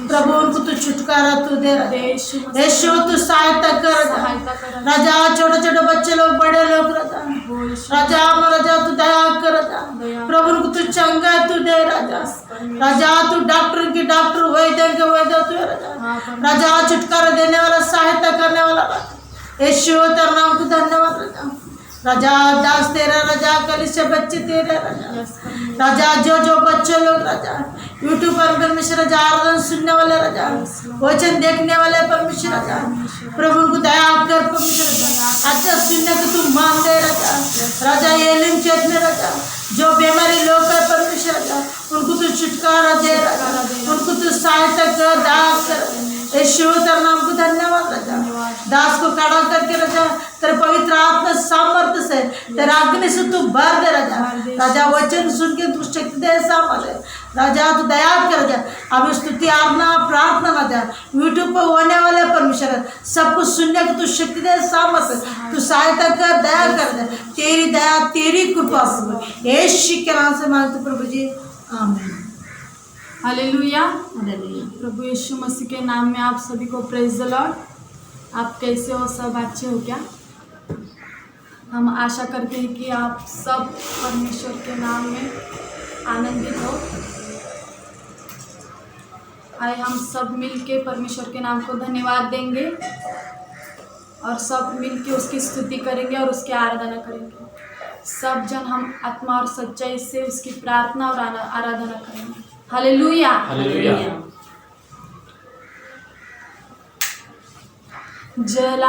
प्रभु उनको तू छुटकारा तू दे यीशु तू सहायता कर राजा। छोटे छोटे बच्चे लोग बड़े लोग राजा राजा तू दया कर प्रभु उनको तू चंगा तू दे राजा तू डॉक्टर की डॉक्टर वैद्य के वैद्य तू राजा छुटकारा देने वाला सहायता करने वाला यीशु तेरा नाम को धन्यवाद राजा। दास तेरा राजा कलीसिया बच्चे तेरे राजा जो बच्चे लोग राजा यूट्यूब पर परमेश्वर राजा आराधना सुनने वाले राजा वचन देखने वाले परमेश्वर राजा प्रभु उनको दया कर परमेश्वर अच्छा सुनने को तू मान दे राजा ये लिंग चेत में राजा जो बीमारी लोग है परमेश्वर राजा उनको तू छुटकारा दे उनको तू सहायता कर दया कर यीशु तेरा नाम को धन्यवाद राजा। दास को खड़ा करके राजा तेरे पवित्र आत्मा सामर्थ्य से तेरा अग्नि से तू भर दे राजा वचन सुन के तू शक्ति दे सामले राजा तू दया कर राजा। अब स्तुति आराधना प्रार्थना राजा यूट्यूब पर होने वाले परमेश्वर सब कुछ सुनने को तू शक्ति दे सामर्थ्य तू सहायता कर दया कर तेरी दया तेरी कृपा यीशु के नाम से मांगते प्रभु जी आमीन। हालेलुया प्रभु यीशु मसीह के नाम में आप सभी को प्रेज द लॉर्ड। आप कैसे हो? सब अच्छे हो क्या? हम आशा करते हैं कि आप सब परमेश्वर के नाम में आनंदित हो। आइए हम सब मिल के परमेश्वर के नाम को धन्यवाद देंगे और सब मिल के उसकी स्तुति करेंगे और उसकी आराधना करेंगे। सब जन हम आत्मा और सच्चाई से उसकी प्रार्थना और आराधना करेंगे। हालेलुया जलाल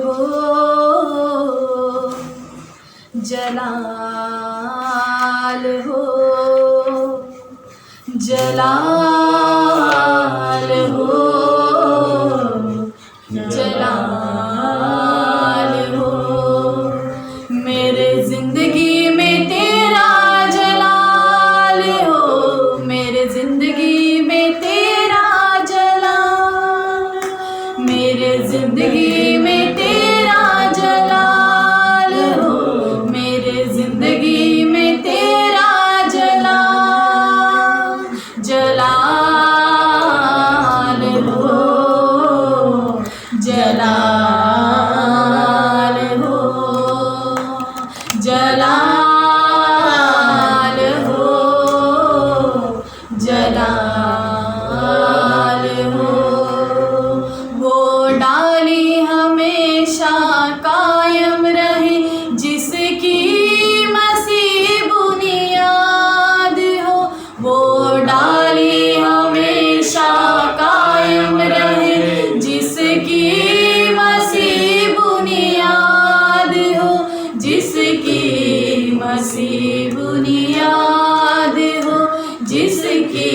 हो जलाल हो जलाल हो जलाल हो मेरे जिंदगी में तेरा जलाल हो मेरे जिंदगी में तेरा जलाल मेरे जिंदगी में तेरा जलाल हो मेरे जिंदगी में तेरा जलाल जलाल हो जलाल हो जलाल हो जलाल हो वो डाली हमेशा कायम रहे जिसकी मसीह बुनियाद हो वो डाली हमेशा कायम रहे जिसकी मसीह बुनियाद हो जिसकी मसीह बुनियाद हो जिसकी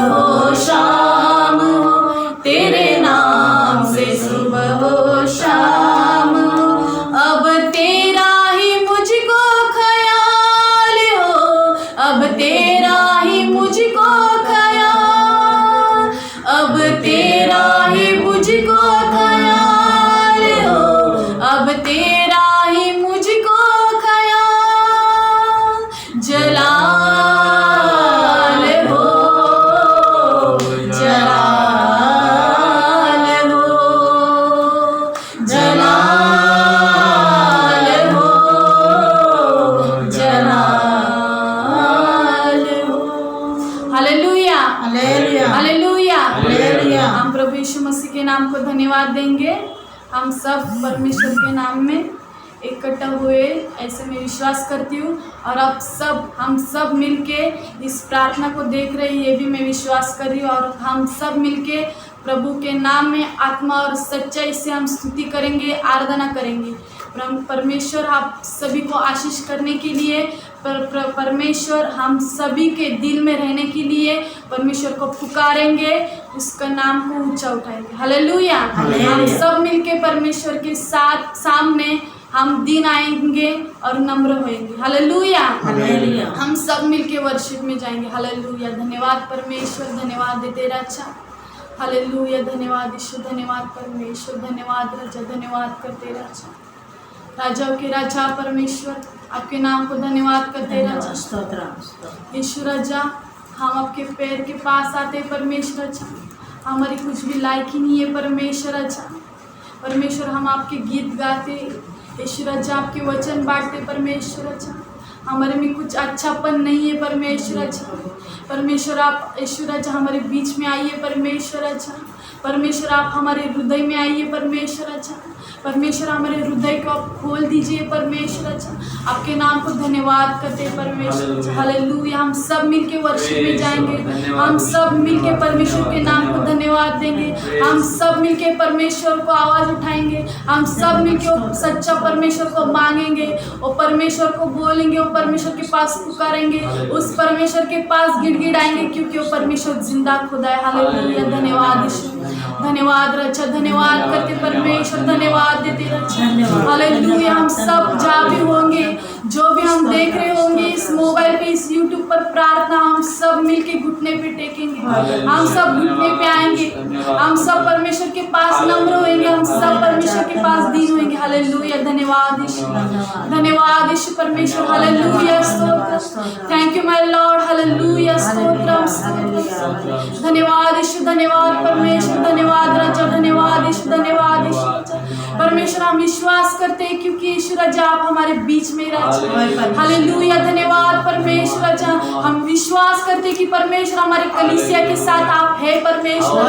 हो शाम हो, तेरे नाम से सुबह हो शाम हो, अब तेरा ही मुझको ख्याल हो, अब तेरा ही मुझको ख्याल, अब तेरा ही मुझको ख्याल हो, अब तेरा ही मुझको ख्याल, जलाल हो, जलाल हो, जलाल हो, जलाल हो। Hallelujah, hallelujah, hallelujah. हालेलुया। हम प्रभु यीशु मसीह के नाम को धन्यवाद देंगे। हम सब परमेश्वर के नाम में इकट्ठा हुए ऐसे मैं विश्वास करती हूँ, और अब हम सब मिलके इस प्रार्थना को देख रहे हैं, ये भी मैं विश्वास कर रही हूँ। और हम सब मिलके प्रभु के नाम में आत्मा और सच्चाई से हम स्तुति करेंगे, आराधना करेंगे। परमेश्वर आप सभी को आशीष करने के लिए, परमेश्वर हम सभी के दिल में रहने के लिए परमेश्वर को पुकारेंगे, उसका नाम को ऊंचा उठाएंगे। हालेलुया। हम सब मिलके परमेश्वर के साथ सामने हम दिन आएंगे और नम्र होएंगे। Hallelujah, hallelujah. हम सब मिलके वर्शिप में जाएंगे। हालेलुया। धन्यवाद परमेश्वर, धन्यवाद दे तेरा अच्छा। हालेलुया, धन्यवाद यीशु, धन्यवाद परमेश्वर, धन्यवाद राजा, धन्यवाद कर तेरा अच्छा। राजाओं के राजा परमेश्वर, आपके नाम को धन्यवाद करते राजा। स्तोत्र। यीशु राजा, हम आपके पैर के पास आते परमेश्वर अच्छा, हमारी कुछ भी लायक ही नहीं है परमेश्वर अच्छा। परमेश्वर हम आपके गीत गाते यीशु राजा, आपके वचन बांटते परमेश्वर अच्छा, हमारे में कुछ अच्छापन नहीं है परमेश्वर अच्छा। परमेश्वर आप यीशु राजा हमारे बीच में आइए परमेश्वर अच्छा। परमेश्वर आप हमारे हृदय में आइए परमेश्वर अच्छा। परमेश्वर हमारे हृदय को आप खोल दीजिए परमेश्वर अच्छा। आपके नाम को धन्यवाद करते हैं परमेश्वर अच्छा। हालेलुया। हम सब मिलके वर्शिप में जाएंगे, हम सब मिलके परमेश्वर के नाम को धन्यवाद देंगे, हम सब मिलके परमेश्वर को आवाज़ उठाएंगे, हम सब मिलके वो सच्चा परमेश्वर को मांगेंगे, वो परमेश्वर को बोलेंगे, वो परमेश्वर के पास पुकारेंगे, उस परमेश्वर के पास गिड़गिड़ाएंगे, क्योंकि वो परमेश्वर जिंदा खुदा है। हालेलुया। धन्यवाद यीशु, धन्यवाद रक्षा, धन्यवाद करते परमेश्वर, धन्यवाद देते रक्षा। हालेलुया। हम सब जहाँ भी होंगे, जो भी हम देख रहे होंगे इस मोबाइल पे, इस यूट्यूब पर प्रार्थना, हम सब मिलके घुटने पे टेकेंगे, हम सब घुटने पे आएंगे, हम सब परमेश्वर के पास नम्र होएंगे, हम सब परमेश्वर के पास दीन होएंगे। हालेलुया। धन्यवाद यीशु, धन्यवाद यीशु परमेश्वर। हालेलुया। स्तोत्र। Thank you my Lord. Hallelujah. स्तोत्र। धन्यवाद यीशु, धन्यवाद परमेश्वर, धन्यवाद राजा, धन्यवाद यीशु, धन्यवाद यीशु राजा। परमेश्वर हम विश्वास करते हैं क्योंकि यीशु राजा आप हमारे बीच में राजा। हालेलुया। धन्यवाद परमेश्वर राजा। हम विश्वास करते हैं कि परमेश्वर हमारे कलीसिया के साथ आप है परमेश्वर।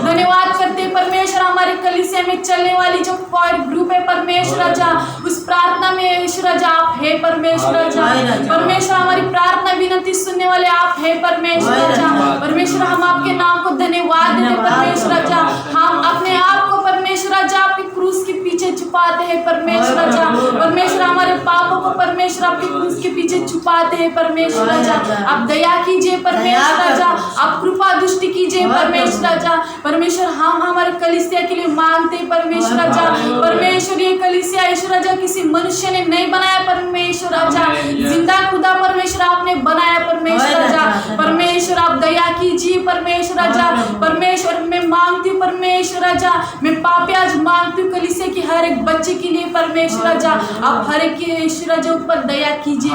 धन्यवाद करते हैं परमेश्वर हमारे कलीसिया में चलने वाली जो कोयर ग्रुप है परमेश्वर राजा, उस प्रार्थना में यीशु राजा आप है परमेश्वर राजा। परमेश्वर हमारी प्रार्थना विनती सुनने वाले आप है परमेश्वर राजा। परमेश्वर हम आपके नाम को धन्यवाद देते परमेश्वर राजा। हम अपने आप को परमेश्वर राजा आपके क्रूस के पीछे छुपाते हैं परमेश्वर राजा। परमेश्वर हमारे पापों को परमेश्वर आपके क्रूस के पीछे छुपाते हैं परमेश्वर राजा। आप दया कीजिए परमेश्वर राजा, आप कृपा दृष्टि कीजिए परमेश्वर राजा। परमेश्वर हम हमारे कलीसिया के लिए मांगते हैं परमेश्वर राजा। परमेश्वर ये कलीसिया ईश्वर राजा किसी मनुष्य ने नहीं बनाया परमेश्वर राजा, जिंदा खुदा परमेश्वर आपने बनाया परमेश्वर राजा। परमेश्वर आप दया कीजिए परमेश्वर राजा। परमेश्वर मैं मांगती हूँ परमेश्वर राजा, मैं पापी आज मांगती हूँ कलीसिया की हर एक बच्चे के लिए परमेश्वर राजा, आप हर एक के ईश्वर राजा ऊपर दया कीजिए,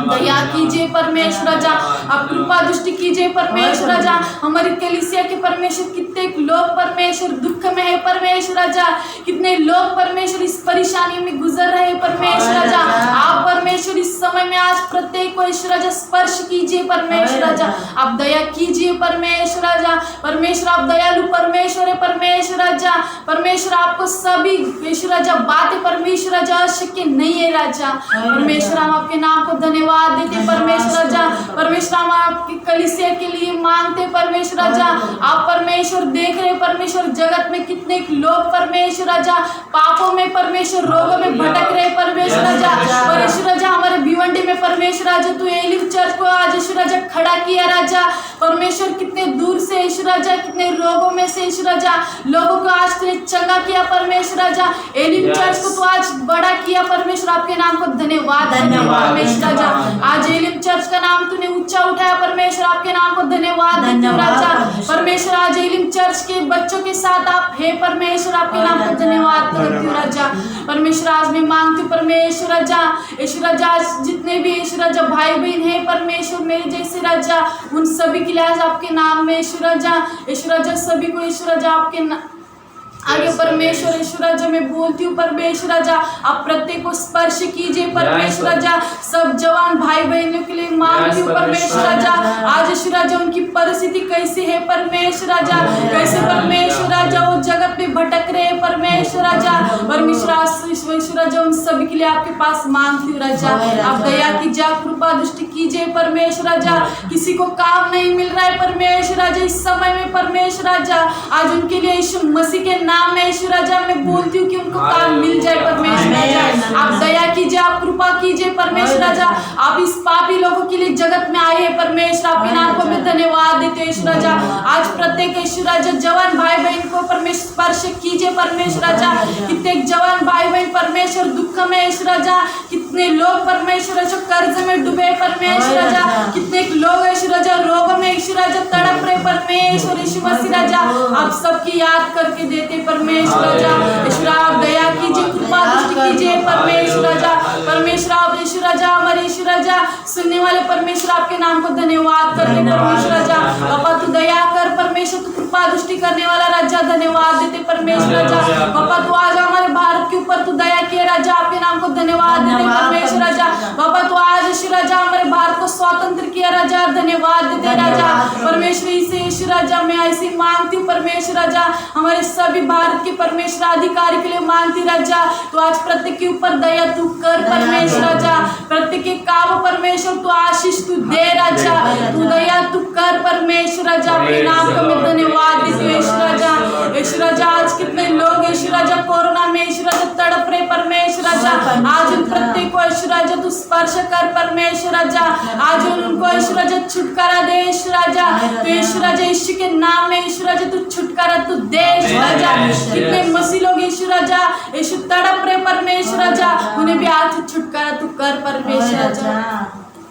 दया कीजिए परमेश्वर राजा। आप कृपा दृष्टि कीजिए परमेश्वर राजा। हमारी कलीसिया के परमेश्वर कितने लोग परमेश्वर दुख में है परमेश्वर राजा, कितने लोग परमेश्वर इस परेशानी में गुजर रहे हैं परमेश्वर राजा। आप परमेश्वर इस समय में आज प्रत्येक को ईश्वर राजा स्पर्श कीजिए परमेश्वर राजा। आप दया कीजिए परमेश्वर राजा। परमेश्वर आप दयालु परमेश्वर है परमेश्वर राजा। परमेश्वर आपको सभी ईश्वर राजा बातें परमेश्वर राजा अशक्य नहीं है राजा। परमेश्वर हम आपके नाम को धन्यवाद देते परमेश्वर राजा। परमेश्वर हम आपकी कलीसिया के लिए मांगते परमेश्वर राजा। आप परमेश्वर देख रहे परमेश्वर जगत में कितने लोग परमेश्वर राजा पापों में परमेश्वर रोगों में भटक रहे परमेश्वर राजा। परमेश्वर राजा हमारे भिवंडी में परमेश्वर राजा तू एलिम चर्च को आज ईश्वर राजा खड़ा किया राजा। परमेश्वर कितने दूर से ईश्वर राजा कितने रोगों में से ईश्वर राजा लोगों को आज तूने चंगा किया परमेश्वर राजा। एलिम चर्च को तू आज बड़ा किया परमेश्वर। आपके नाम को धन्यवाद परमेश्वर राजा। आज एलिम चर्च का नाम तूने ऊंचा उठाया परमेश्वर। आपके नाम को धन्यवाद राजा। परमेश्वर आज एलिम चर्च के बच्चों के साथ आप है परमेश्वर। आपके नाम को धन्यवाद करती हूँ राजा। परमेश्वर आज मैं मांगती हूँ परमेश्वर राजा ईश्वर राजा आज जितने भी ईश्वर राजा भाई बहन है परमेश्वर मेरे जैसे राजा उन सभी के लिए आज आपके नाम में ईश्वर राजा सभी को ईश्वर राजा आपके आगे परमेश्वर ईश्वर राजा मैं बोलती हूँ परमेश्वर राजा आप प्रत्येक को स्पर्श कीजिए परमेश्वर राजा। सब जवान भाई बहनों के लिए मांगती हूँ परमेश्वर राजा। आज ईश्वर राजा उनकी परिस्थिति कैसी है परमेश्वर राजा कैसे परमेश्वर राजा वो जगत में भटक रहे हैं परमेश्वर राजा। परमेश्वर ईश्वर राजा उन सभी के लिए आपके पास मांगती हूँ राजा। आप दया कीजिए आप कृपा दृष्टि कीजिए परमेश्वर राजा। किसी को काम नहीं मिल रहा है परमेश्वर राजा इस समय में परमेश्वर राजा आज उनके लिए यीशु मसीह के नाम में ईश्वर राजा मैं बोलती हूँ कि उनको काम मिल जाए परमेश्वर राजा। आप दया कीजिए आप कृपा कीजिए परमेश्वर राजा। आप इस पापी लोगों के लिए जगत में आए हैं परमेश्वर। आपके नाम को मैं धन्यवाद देती हूँ ईश्वर राजा। आज प्रत्येक ईश्वर राजा जवान भाई बहन को परमेश्वर स्पर्श कीजिए परमेश्वर राजा। कितने जवान भाई बहन परमेश्वर दुख में ईश्वर राजा कितने लोग परमेश्वर राजा कर्ज में डूबे परमेश्वर राजा कितने लोग ईश्वर राजा रोगों में ईश्वर राजा तड़प रहे परमेश्वर यीशु मसीह राजा आप सबकी याद करके देते परमेश्वर राजा। ईश्वर आप दया कीजिए कृपा दृष्टि कीजिए परमेश्वर राजा। परमेश्वर आप ईश्वर राजा हमारे ईश्वर राजा सुनने वाले परमेश्वर आपके नाम को धन्यवाद करते परमेश्वर राजा। पापा तू दया कर परमेश्वर तू कृपा दृष्टि करने वाला राजा धन्यवाद देते परमेश्वर राजा। पापा तू आज हमारे भारत के ऊपर तू दया किया राजा आपके नाम को धन्यवाद देते परमेश्वर राजा। पापा तू आज ईश्वर राजा हमारे भारत को स्वतंत्र किया राजा धन्यवाद देते राजा। परमेश्वर इसे ईश्वर राजा मैं ऐसी मांगती हूँ परमेश्वर राजा हमारे सभी भारत के परमेश्वर अधिकारी के लिए मांगती राजा। तो आज प्रत्येक के ऊपर दया तू कर परमेश्वर राजा। प्रत्येक के काम परमेश्वर तू आशीष तू दे राजा। तू दया तू कर परमेश्वर राजा। अपने नाम को मैं धन्यवाद देती हूँ ईश्वर राजा। ईश्वर राजा आज कितने लोग ईश्वर राजा कोरोना में ईश्वर राजा तड़प रहे परमेश्वर राजा। आज उन प्रत्येक को ईश्वर राजा तू स्पर्श कर परमेश्वर राजा। आज उनको ईश्वर राजा छुटकारा दे ईश्वर राजा। तो ईश्वर राजा यीशु के नाम में ईश्वर राजा तू छुटकारा तू दे ईश्वर राजा। कितने मसीह लोग ईश्वर राजा यीशु तड़प रहे परमेश्वर राजा उन्हें भी आज छुटकारा तू कर परमेश्वर राजा।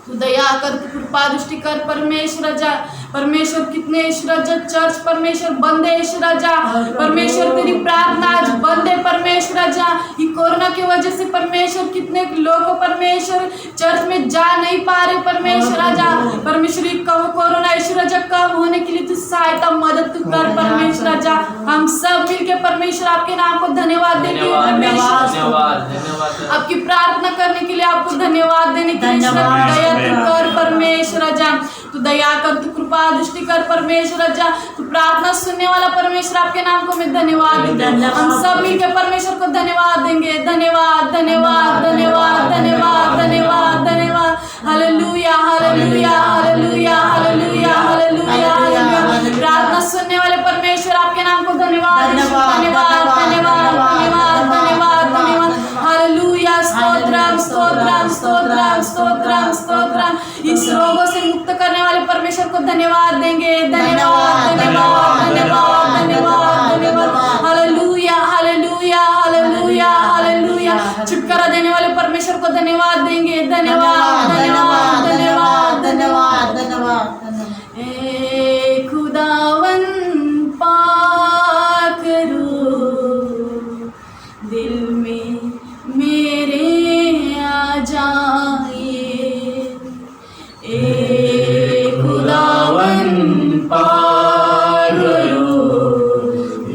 तू दया कर तू कृपा दृष्टि कर परमेश्वर राजा। परमेश्वर कितने ईश्वर राजा चर्च परमेश्वर बंद है ईश्वर राजा। परमेश्वर तेरी प्रार्थना आज बंद है परमेश्वर राजा। ये कोरोना की वजह से परमेश्वर कितने लोग परमेश्वर चर्च में जा नहीं पा रहे परमेश्वर राजा। परमेश्वर कोरोना ईश्वर राजा कम होने के लिए तू सहायता मदद तू कर परमेश्वर राजा। हम सब मिलके परमेश्वर आपके नाम को धन्यवाद देते हैं परमेश्वर। आपकी प्रार्थना करने के लिए आपको धन्यवाद देने के लिए दया तू कर परमेश्वर राजा। तू दया कर तू कृपा दृष्टि कर परमेश्वर राजा। तू प्रार्थना सुनने वाला परमेश्वर आपके नाम को मैं धन्यवाद देते हैं। हम सब मिलकर परमेश्वर को धन्यवाद देंगे। धन्यवाद धन्यवाद धन्यवाद धन्यवाद धन्यवाद धन्यवाद। Hallelujah hallelujah hallelujah hallelujah hallelujah hallelujah. प्रार्थना सुनने वाले परमेश्वर आपके नाम को धन्यवाद धन्यवाद धन्यवाद धन्यवाद धन्यवाद धन्यवाद। हालेलुया स्तोत्रम स्तोत्रम स्तोत्रम स्तोत्रम स्तोत्रम। इस रोगों से मुक्त करने वाले परमेश्वर को धन्यवाद देंगे। धन्यवाद धन्यवाद धन्यवाद धन्यवाद धन्यवाद। Hallelujah hallelujah hallelujah hallelujah. छुटकारा देने वाले परमेश्वर को धन्यवाद देंगे। धन्यवाद धन्यवाद धन्यवाद धन्यवाद धन्यवाद। ए खुदावन पाक रूह दिल में मेरे आ जाइए। ए खुदावन पाक रूह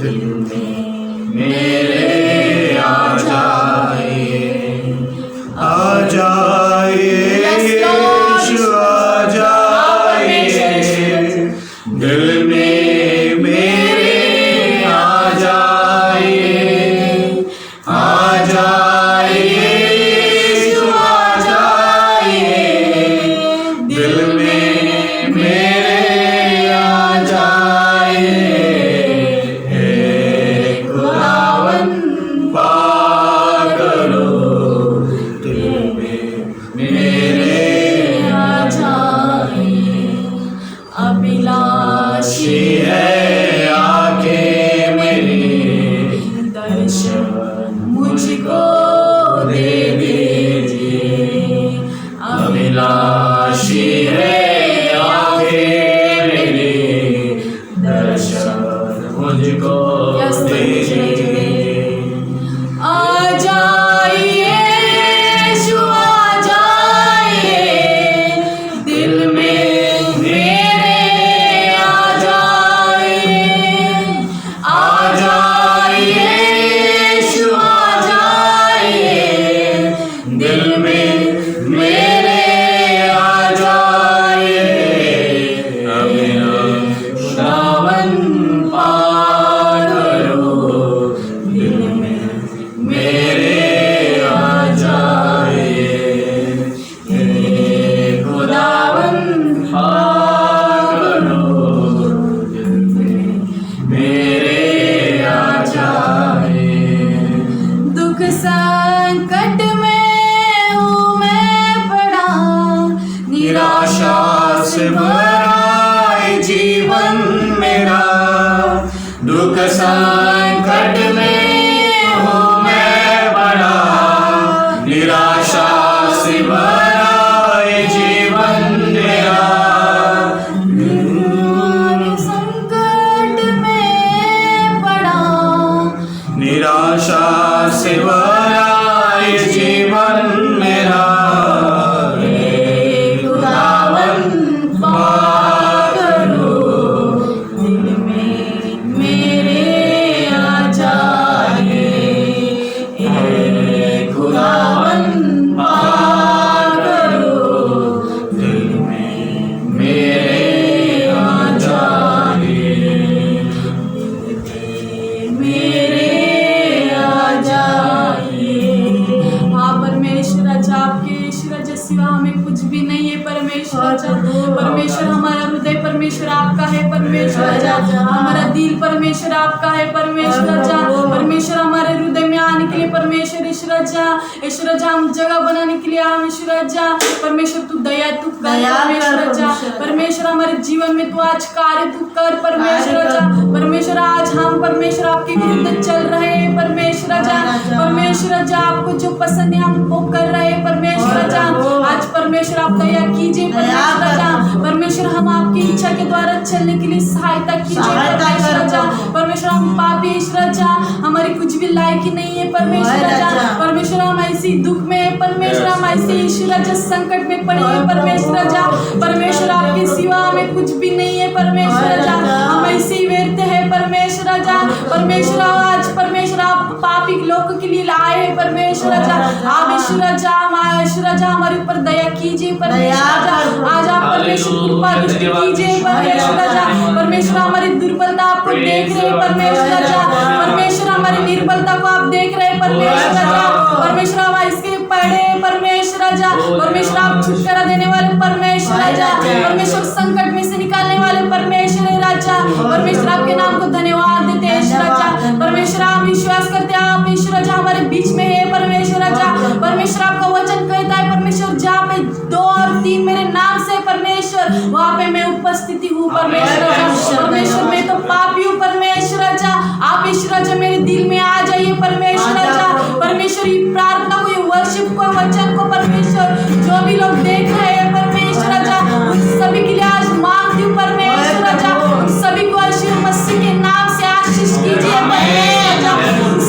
दिल में मेरे आ जाइए। आ जाइए यीशु आ जाइए दिल में मेरे अभिलाषी है आके मेरी दर्शन मुझको दे दीजिए। अभिलाषी है आके मेरी दर्शन मुझको दे दीजिए। आ जाइए यीशु, आ जाइए दिल में मेरे, आ जाइए। आ जाइए यीशु, आ जाइए दिल में मेरे आ जाइए। खुदावन पार करो, दिल में मेरे आ जाइए। खुदावन पार करो, दिल में मेरे आ जाइए। दुख संकट में हूँ मैं पड़ा, निराशा से भरा है जीवन मेरा। दुख संकट में हूँ मैं पड़ा, निराशा से भरा है जीवन मेरा। संकट में पड़ा, निराशा से भरा है जीवन मेरा। खुदावन पार करो, दिल में मेरे आ जाइए। खुदावन पार करो, दिल में मेरे आ जाइए। मेरे आ जाइए। हाँ परमेश्वर, अच्छा आपके ईश्वर के सिवा हमें कुछ भी नहीं है परमेश्वर। अच्छा परमेश्वर, हमारा हृदय परमेश्वर आपका है परमेश्वर। अच्छा हमारा दिल परमेश्वर आपका है परमेश्वर। अच्छा परमेश्वर, हमारे हृदय में आने के लिए परमेश्वर ईश्वर अच्छा, ईश्वर अच्छा हम जगह बनाने के लिए हम ईश्वर अच्छा। परमेश्वर तू दया तू कर परमेश्वर अच्छा। परमेश्वर हमारे जीवन में तू आज कार्य तू कर परमेश्वर अच्छा। परमेश्वर आज हम परमेश्वर आपके विरुद्ध चल रहे हैं परमेश्वर अच्छा। परमेश्वर अच्छा, आपको जो पसंद है हम वो कर रहे हैं परमेश्वर अच्छा। आज परमेश्वर आप दया कीजिए परमेश्वर अच्छा। परमेश्वर हम आपकी इच्छा के द्वारा चलने के लिए सहायता कीजिए परमेश्वर अच्छा। परमेश्वर हम पापी ईश्वर अच्छा, हमारी कुछ भी लायकी नहीं है परमेश्वर अच्छा। परमेश्वर हम ऐसी दुख में परमेश्वर, हम ऐसे ईश्वर अच्छा संकट में पड़े हैं परमेश्वर अच्छा। परमेश्वर आपके सिवा हमें कुछ भी नहीं है परमेश्वर अच्छा। हम ऐसे ही व्यर्थ है परमेश्वर अच्छा। परमेश्वर आज परमेश्वर आप पापी लोगों के लिए आए हैं परमेश्वर अच्छा। आप ईश्वर अच्छा, ईश्वर अच्छा हमारे ऊपर दया कीजिए परमेश्वर अच्छा। आज आप परमेश्वर कृपा दृष्टि कीजिए परमेश्वर अच्छा। परमेश्वर हमारी दुर्बलता आपको देख रहे हैं परमेश्वर अच्छा। परमेश्वर हमारी निर्बलता को आप देख रहे हैं परमेश्वर अच्छा। परमेश्वर हम इसके पढ़े परमेश्वर अच्छा। परमेश्वर आप छुटकारा देने वाले परमेश्वर अच्छा। परमेश्वर संकट में से निकालने वाले परमेश्वर है राजा। परमेश्वर आपके नाम को धन्यवाद देते हैं ईश्वर अच्छा। परमेश्वर हम विश्वास करते हैं आप ईश्वर अच्छा हमारे बीच में है परमेश्वर अच्छा। परमेश्वर आपका वचन कहता है परमेश्वर, जहाँ पे 2 और 3 मेरे नाम से परमेश्वर वहाँ पे मैं उपस्थिति हूँ परमेश्वर अच्छा। परमेश्वर मैं तो पापी हूँ परमेश्वर अच्छा। आप ईश्वर अच्छा मेरे दिल में आ जाइए परमेश्वर अच्छा। परमेश्वर ये प्रार्थना को, ये वर्शिप को, वचन को परमेश्वर जो भी लोग देख रहे हैं परमेश्वर अच्छा, उन सभी के लिए आज मांगती हूँ परमेश्वर अच्छा। उन सभी को यीशु मसीह के नाम से आशीष कीजिए परमेश्वर अच्छा।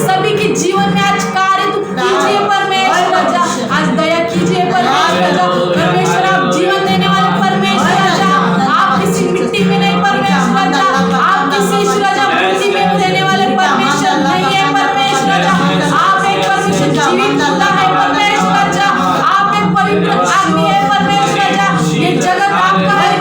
सभी के जीवन में आज कार्य तू कीजिए परमेश्वर अच्छा। आज दया कीजिए परमेश्वर अच्छा। परमेश्वर आप जीवन देने वाले परमेश्वर अच्छा। आप किसी मिट्टी में नहीं परमेश्वर अच्छा। आप किसी ईश्वर अच्छा मिट्टी में देने वाले परमेश्वर नहीं है परमेश्वर अच्छा। आप एक परमेश्वर जीवित खुदा है परमेश्वर अच्छा। आप एक पवित्र आदमी है परमेश्वर अच्छा। ये जगत आपका है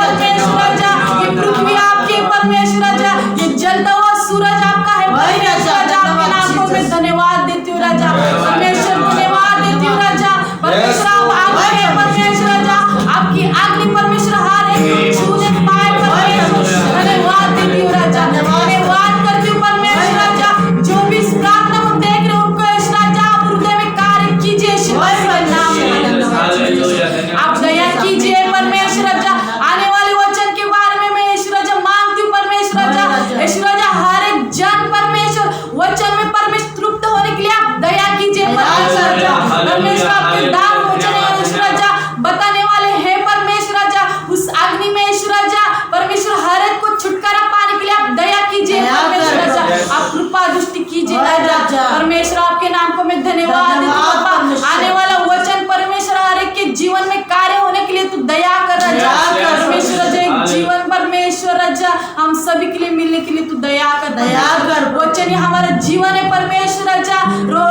राजा हम सभी के लिए मिलने के लिए तू दया कर दया कर। वचन ही हमारा जीवन है परमेश्वर राजा,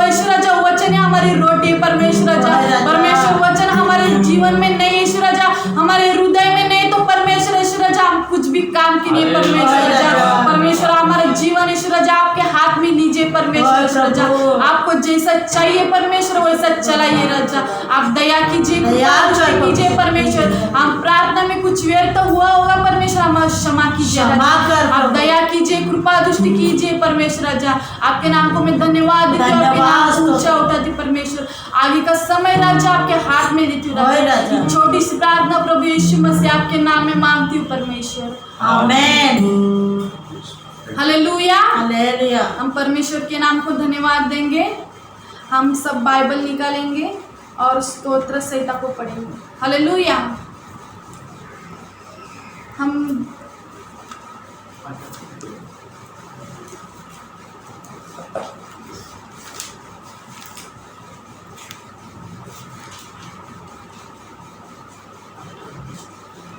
ईश्वर राजा वचन ही हमारी रोटी है परमेश्वर राजा। परमेश्वर वचन हमारे जीवन में नहीं है ईश्वर राजा, हमारे हृदय में नहीं तो परमेश्वर ईश्वर राजा हम कुछ भी काम के नहीं परमेश्वर राजा। परमेश्वर हमारा जीवन ईश्वर राजा आपके हाथ में लीजिए परमेश्वर ईश्वर राजा, आपको जैसा चाहिए परमेश्वर वैसा चलाइए राजा। आप दया कीजिए, कृपा कीजिए परमेश्वर। हम प्रार्थना में कुछ व्यर्थ हुआ होगा परमेश्वर, हमें क्षमा कीजिए राजा। आप दया कीजिए, कृपा दृष्टि कीजिए परमेश्वर राजा। आपके नाम को मैं धन्यवाद देती हूँ, आपके नाम को ऊंचा उठाती परमेश्वर। आगे का समय राजा आपके हाथ में देती हूँ राजा। छोटी सी प्रार्थना प्रभु यीशु मसीह आपके नाम में मांगती हूँ परमेश्वर, आमेन। हालेलुया। हालेलुया। हम परमेश्वर के नाम को धन्यवाद देंगे। हम सब बाइबल निकालेंगे और स्तोत्र संहिता को पढ़ेंगे। हालेलुया।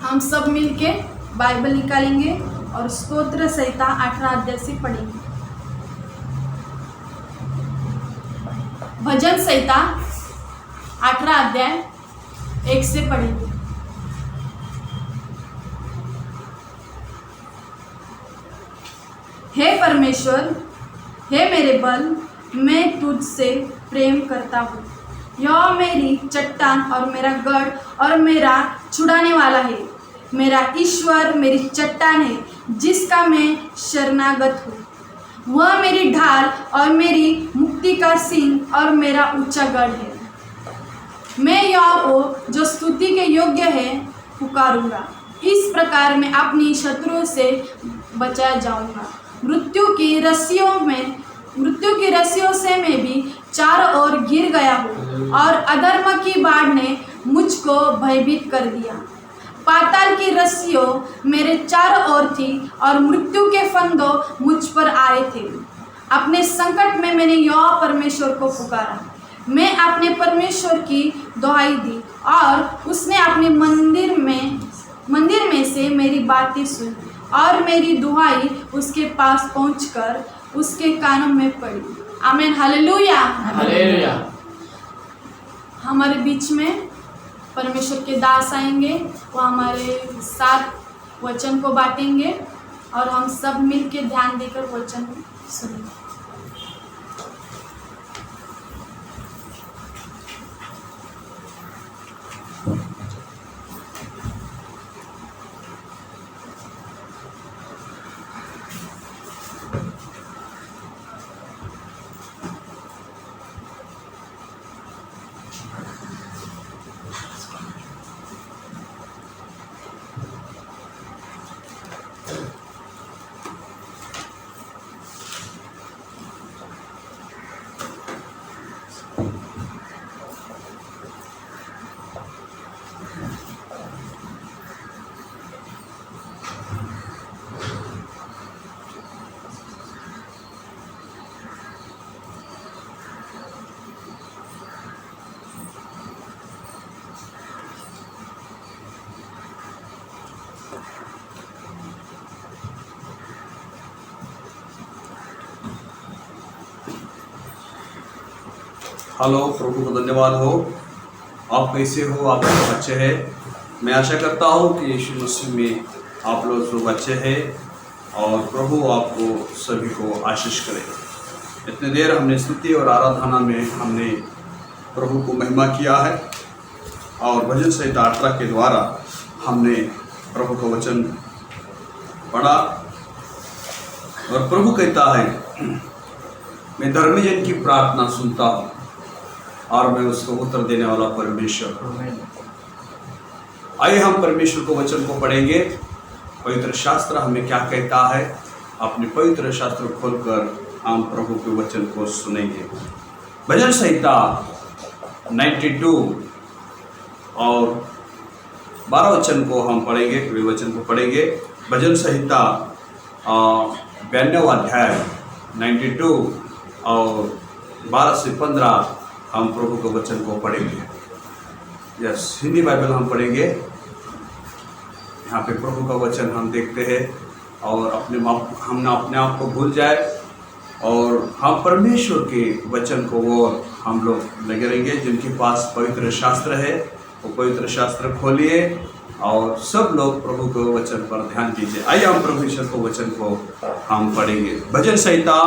हम सब मिलके बाइबल निकालेंगे और स्तोत्र संहिता 18 अध्याय से पढ़ेंगे। भजन संहिता 18 अध्याय 1 से पढ़ेंगे। हे परमेश्वर, हे मेरे बल, मैं तुझसे प्रेम करता हूँ। यह मेरी चट्टान और मेरा गढ़ और मेरा छुड़ाने वाला है। मेरा ईश्वर मेरी चट्टान है जिसका मैं शरणागत हूँ। वह मेरी ढाल और मेरी मुक्ति का सिंह और मेरा ऊंचा गढ़ है। मैं यहोवा को जो स्तुति के योग्य है पुकारूंगा। इस प्रकार मैं अपनी शत्रुओं से बचाया जाऊंगा। मृत्यु की रस्सियों से मैं भी चारों ओर गिर गया हूँ और अधर्म की बाढ़ ने मुझको भयभीत कर दिया। पाताल की रस्सियों मेरे चारों ओर थी और मृत्यु के फंदों मुझ पर आए थे। अपने संकट में मैंने यहोवा परमेश्वर को पुकारा। मैं अपने परमेश्वर की दुहाई दी और उसने अपने मंदिर में से मेरी बातें सुनी और मेरी दुहाई उसके पास पहुंचकर उसके कानों में पड़ी। आमीन। हालेलुया। हालेलुया। हमारे बीच में परमेश्वर के दास आएंगे, वो हमारे साथ वचन को बांटेंगे और हम सब मिल के ध्यान देकर वचन सुनेंगे। हेलो, प्रभु को धन्यवाद हो। आप कैसे हो? आप लोग अच्छे हैं? मैं आशा करता हूँ कि यीशु मसीह में आप लोग सब अच्छे हैं और प्रभु आपको सभी को आशीष करे। इतने देर हमने स्तुति और आराधना में हमने प्रभु को महिमा किया है और भजन संहिता 18 के द्वारा हमने प्रभु का वचन पढ़ा और प्रभु कहता है, मैं धर्मी जन की प्रार्थना सुनता हूँ और मैं उसको उत्तर देने वाला परमेश्वर। आइए हम परमेश्वर को वचन को पढ़ेंगे। पवित्र शास्त्र हमें क्या कहता है, अपने पवित्र शास्त्र खोलकर हम प्रभु के वचन को सुनेंगे। भजन संहिता 92 और 12 वचन को हम पढ़ेंगे, पूरे वचन को पढ़ेंगे। भजन संहिता 92 अध्याय 92 और 12 से 15 हम प्रभु के वचन को पढ़ेंगे। यस, हिंदी बाइबल हम पढ़ेंगे। यहाँ पे प्रभु का वचन हम देखते हैं। और हम अपने आप को भूल जाए और हम परमेश्वर के वचन को और हम लोग लगे रहेंगे। जिनके पास पवित्र शास्त्र है वो पवित्र शास्त्र खोलिए और सब लोग प्रभु के वचन पर ध्यान दीजिए। आइए हम प्रभु ईश्वर को वचन को हम पढ़ेंगे। भजन संहिता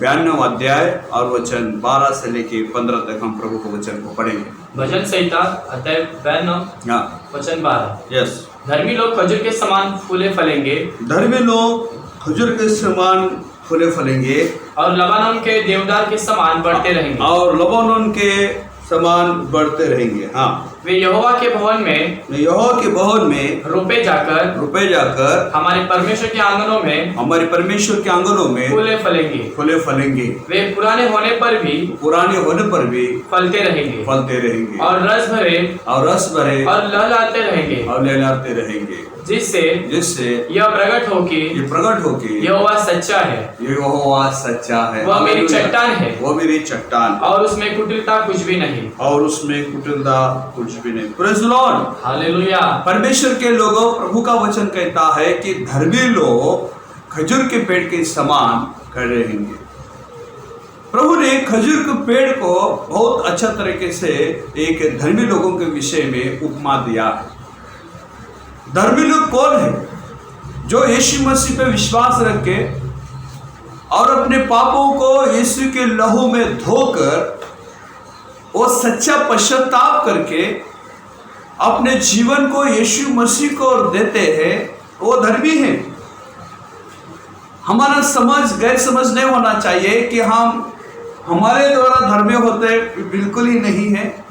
92 अध्याय और वचन 12 से लेके 15 तक हम प्रभु के वचन को पढ़ेंगे। भजन संहिता अध्याय 92 हाँ, वचन 12। यस। धर्मी लोग खजूर के समान फूले फलेंगे धर्मी लोग खजूर के समान फूले फलेंगे और लबानोन के देवदार के समान बढ़ते रहेंगे। और लबानोन के समान बढ़ते रहेंगे। हाँ, वे यहोवा के भवन में यहोवा के भवन में रोपे जाकर हमारे परमेश्वर के आंगनों में हमारे परमेश्वर के आंगनों में फूले फलेंगे। वे पुराने होने पर भी फलते रहेंगे और रस भरे और लहलाते रहेंगे जिससे यह प्रकट हो कि यहोवा सच्चा है। वह मेरी चट्टान और उसमें कुटिलता कुछ भी नहीं। Praise the Lord, hallelujah. परमेश्वर के लोगों, प्रभु का वचन कहता है कि धर्मी लोग खजूर के पेड़ के समान खड़े रहेंगे। प्रभु ने खजूर के पेड़ को बहुत अच्छा तरीके से एक धर्मी लोगों के विषय में उपमा दिया है। धर्मी लोग कौन है? जो यीशु मसीह पे विश्वास रख के और अपने पापों को यीशु के लहू में धोकर वो सच्चा पश्चाताप करके अपने जीवन को यीशु मसीह को देते हैं, वो धर्मी है। हमारा गैर समझ नहीं होना चाहिए कि हम हमारे द्वारा धर्मी होते, बिल्कुल ही नहीं है।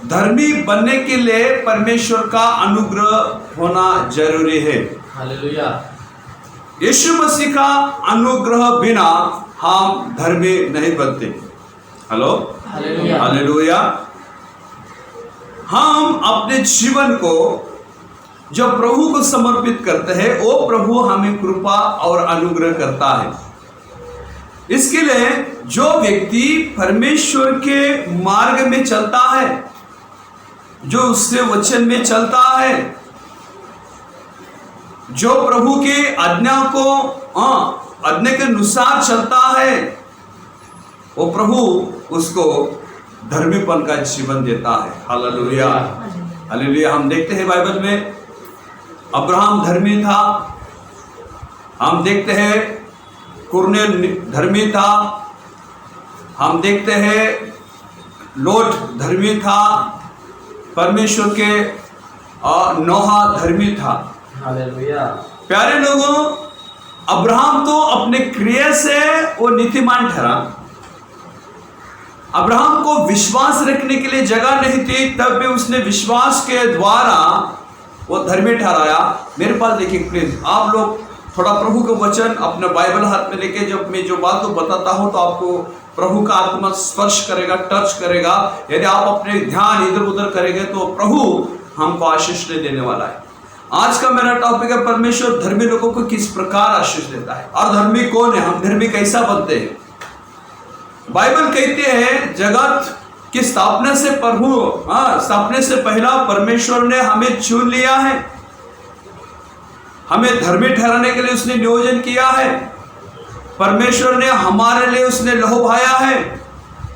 धर्मी बनने के लिए परमेश्वर का अनुग्रह होना जरूरी है। हालेलुया। यीशु मसीह का अनुग्रह बिना हम धर्मी नहीं बनते। Hello, hallelujah. हम अपने जीवन को जब प्रभु को समर्पित करते हैं, वो प्रभु हमें कृपा और अनुग्रह करता है। इसके लिए जो व्यक्ति परमेश्वर के मार्ग में चलता है, जो उसके वचन में चलता है, जो प्रभु के आज्ञा के अनुसार चलता है, वो प्रभु उसको धर्मीपन का जीवन देता है। Hallelujah, hallelujah. हम देखते हैं बाइबल में अब्राहम धर्मी था, हम देखते हैं कुरनेल धर्मी था, हम देखते हैं लोट धर्मी था, परमेश्वर के नोहा धर्मी था। हालेलुया। प्यारे लोगों, अब्राहम तो अपने क्रिया से वो नीतिमान ठहरा। अब्राहम को विश्वास रखने के लिए जगह नहीं थी, तब भी उसने विश्वास के द्वारा वो धर्मी ठहराया। मेरे पास देखिए प्लीज, आप लोग थोड़ा प्रभु का वचन अपना बाइबल हाथ में लेके जब मैं जो बात को बताता हूं तो आपको प्रभु का आत्मा स्पर्श करेगा, टच करेगा। यदि आप अपने ध्यान इधर उधर करेंगे तो प्रभु हमको आशीष देने वाला है। आज का मेरा टॉपिक है परमेश्वर धर्मी लोगों को किस प्रकार आशीष देता है और धर्मी कौन है, हम धर्मी कैसा बनते हैं। बाइबल कहते हैं जगत की स्थापना से स्थापना से पहला परमेश्वर ने हमें चुन लिया है, हमें धर्मी ठहराने के लिए उसने नियोजन किया है। परमेश्वर ने हमारे लिए उसने लहू बहाया है।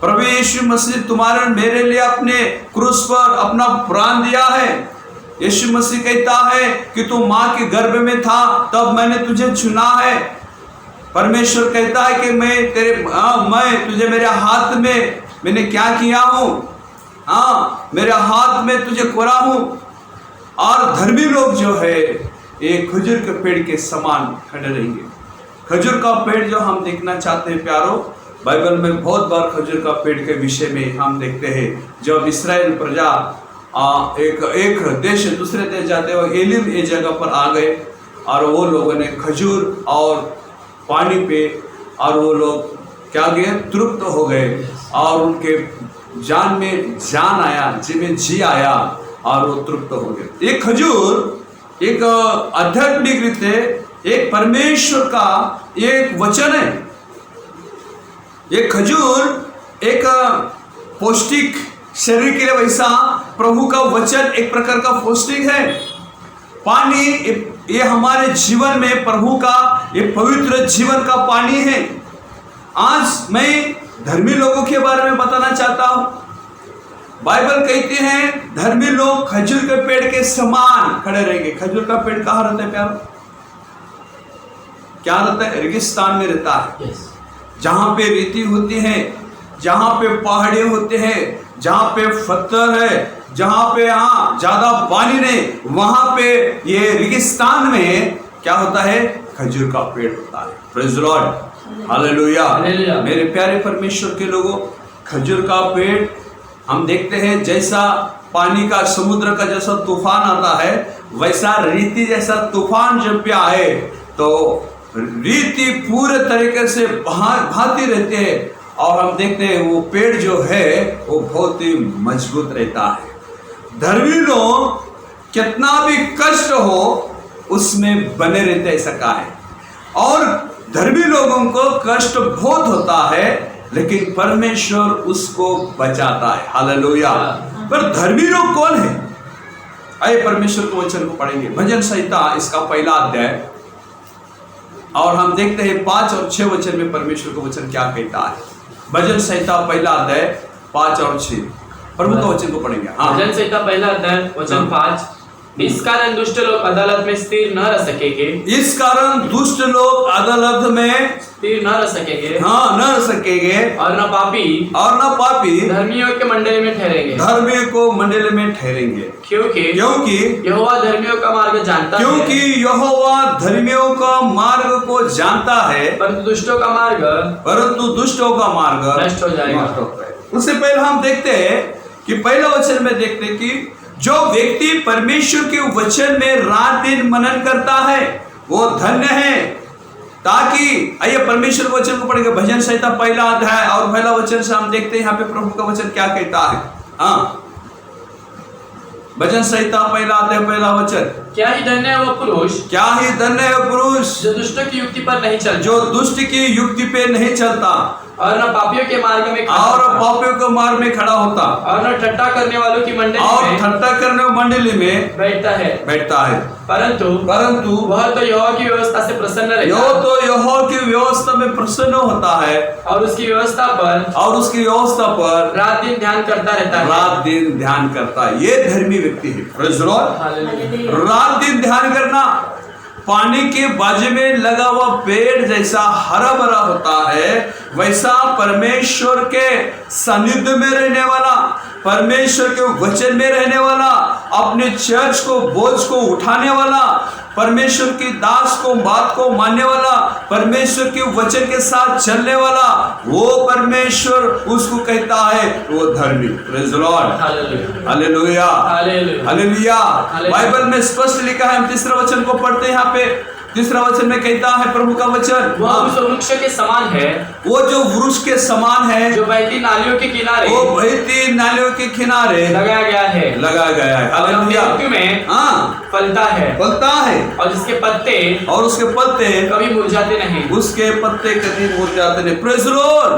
प्रभु यीशु मसीह तुम्हारे मेरे लिए अपने क्रूस पर अपना प्राण दिया है। यीशु मसीह कहता है कि तू माँ के गर्भ में था तब मैंने तुझे चुना है। परमेश्वर कहता है कि मैं तुझे मेरे हाथ में मैंने क्या किया हूँ, मेरे हाथ में तुझे कोरा हूँ। और धर्मी लोग जो है एक खजूर के पेड़ के समान खड़े रहेंगे। खजूर का पेड़ जो हम देखना चाहते हैं प्यारो, बाइबल में बहुत बार खजूर का पेड़ के विषय में हम देखते हैं। जब इस्राएल प्रजा एक देश से दूसरे देश जाते हुए एलिम ये जगह पर आ गए और वो लोगों ने खजूर और पानी पे और वो लोग क्या गए, तृप्त हो गए और उनके जान में जान आया, जी आया और वो तृप्त हो गए। एक खजूर एक आध्यात्मिक रीते एक परमेश्वर का एक वचन है। एक खजूर एक पौष्टिक शरीर के लिए, वैसा प्रभु का वचन एक प्रकार का पौष्टिक है। पानी ये हमारे जीवन में प्रभु का ये पवित्र जीवन का पानी है। आज मैं धर्मी लोगों के बारे में बताना चाहता हूं। बाइबल कहते हैं धर्मी लोग खजूर के पेड़ के समान खड़े रहेंगे। खजूर का पेड़ कहाँ रहता है प्यारो? क्या रहता है? रेगिस्तान में रहता है। जहां पे रेती होती है, जहां पे पहाड़े होते हैं, जहां पे पत्थर है, जहां पे ज्यादा पानी नहीं, वहां पे ये रेगिस्तान में क्या होता है? खजूर का पेड़ होता है। Praise the Lord, hallelujah. मेरे प्यारे परमेश्वर के लोगों, खजूर का पेड़ हम देखते हैं जैसा पानी का समुद्र का जैसा तूफान आता है, वैसा रीति जैसा तूफान जब भी आए तो रीति पूरे तरीके से भाती रहते हैं। और हम देखते हैं वो पेड़ जो है वो बहुत ही मजबूत रहता है। धर्मी लोग कितना भी कष्ट हो उसमें बने रहते, ऐसा कहा है। और धर्मी लोगों को कष्ट बहुत होता है लेकिन परमेश्वर उसको बचाता है। हालेलुया। पर धर्मी लोग कौन है? आइए परमेश्वर के वचन को पढ़ेंगे। भजन संहिता इसका पहला अध्याय, और हम देखते हैं 5 और 6 वचन में परमेश्वर का वचन क्या कहता है। भजन संहिता पहला अध्याय 5 और 6 प्रभु का वचन को पढ़ेंगे। भजन संहिता पहला अध्याय वचन 5। इस कारण दुष्ट लोग अदालत में स्थिर न रह सकेंगे। इस कारण दुष्ट लोग अदालत में स्थिर न रह सकेंगे, न रह सकेंगे, और न पापी धर्मियों के मंडली में ठहरेंगे। धर्मियों को मंडली में ठहरेंगे। क्योंकि यहोवा धर्मियों का मार्ग जानता है। क्योंकि यहोवा धर्मियों का मार्ग को जानता है, परंतु दुष्टों का मार्ग नष्ट हो जाएगा। उससे पहले हम देखते हैं कि पहला वचन में देखते हैं कि जो व्यक्ति परमेश्वर के वचन में रात दिन मनन करता है वो धन्य है। ताकि आइए परमेश्वर वचन को पढ़ेंगे। भजन संहिता पहला अध्याय और पहला वचन से हम देखते हैं यहाँ पे प्रभु का वचन क्या कहता है। भजन संहिता पहला अध्याय पहला वचन। क्या ही धन्य है वो पुरुष जो दुष्ट की युक्ति पर नहीं चलता, जो दुष्ट की युक्ति पे नहीं चलता, और न पापियों के मार्ग में खड़ा होता, और न ठट्टा करने वालों की मंडली में बैठता है। परंतु वह तो यहोवा की व्यवस्था से प्रसन्न रहता है। यहोवा की व्यवस्था में प्रसन्न होता है, और उसकी व्यवस्था पर रात दिन ध्यान करता है। ये धर्मी व्यक्ति है। Praise the Lord. रात दिन ध्यान करना। पानी के बाजू में लगा हुआ पेड़ जैसा हरा भरा होता है, वैसा परमेश्वर के सानिध्य में रहने वाला, परमेश्वर के वचन में रहने वाला, अपने चर्च को बोझ को उठाने वाला, परमेश्वर की दास को बात को मानने वाला, परमेश्वर के वचन के साथ चलने वाला, वो परमेश्वर उसको कहता है वो धर्मी। Praise the Lord, hallelujah, hallelujah. Bible में स्पष्ट लिखा है। हम तीसरा वचन को पढ़ते हैं। यहाँ पे तीसरा वचन में कहता है प्रभु का वचन, वो वृक्ष के समान है, वो जो वृक्ष के समान है, जो बहती नालियों के किनारे लगाया गया है। हालेलुया। में फलता है और उसके पत्ते कभी मुरझाते नहीं। Praise the Lord.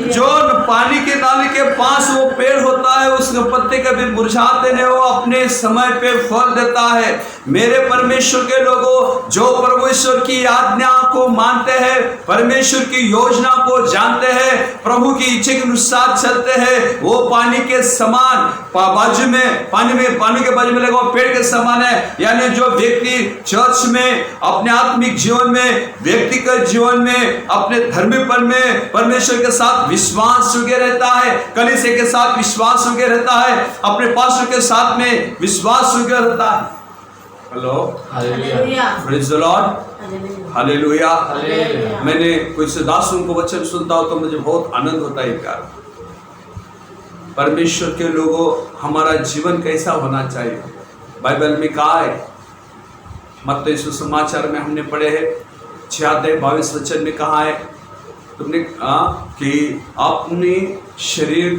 जो पानी के नाले के पास वो पेड़ होता है, उसके पत्ते कभी मुरझाते नहीं, वो अपने समय पे फल देता है। मेरे परमेश्वर के लोगों, जो परमेश्वर की आज्ञा को मानते हैं, परमेश्वर की योजना को जानते हैं, प्रभु की इच्छा के अनुसार चलते हैं, वो पानी के समान पानी के बाजू में लगा पेड़ के समान है। यानी जो व्यक्ति चर्च में, अपने आत्मिक जीवन में, व्यक्तिगत जीवन में, अपने धर्मीपन में परमेश्वर के साथ विश्वास योग्य रहता है, कलीसिया के साथ विश्वास योग्य रहता है, अपने पास्टर के साथ में विश्वास योग्य रहता है। Hello, hallelujah, praise the Lord, hallelujah. मैंने कुछ दासों को वचन सुनता हूं तो मुझे बहुत आनंद होता है। प्यार परमेश्वर के लोगों, हमारा जीवन कैसा होना चाहिए? बाइबल में कहा है, मत्ती सुसमाचार में हमने पढ़े हैं 6:22 वचन में कहा है तुमने कि अपने शरीर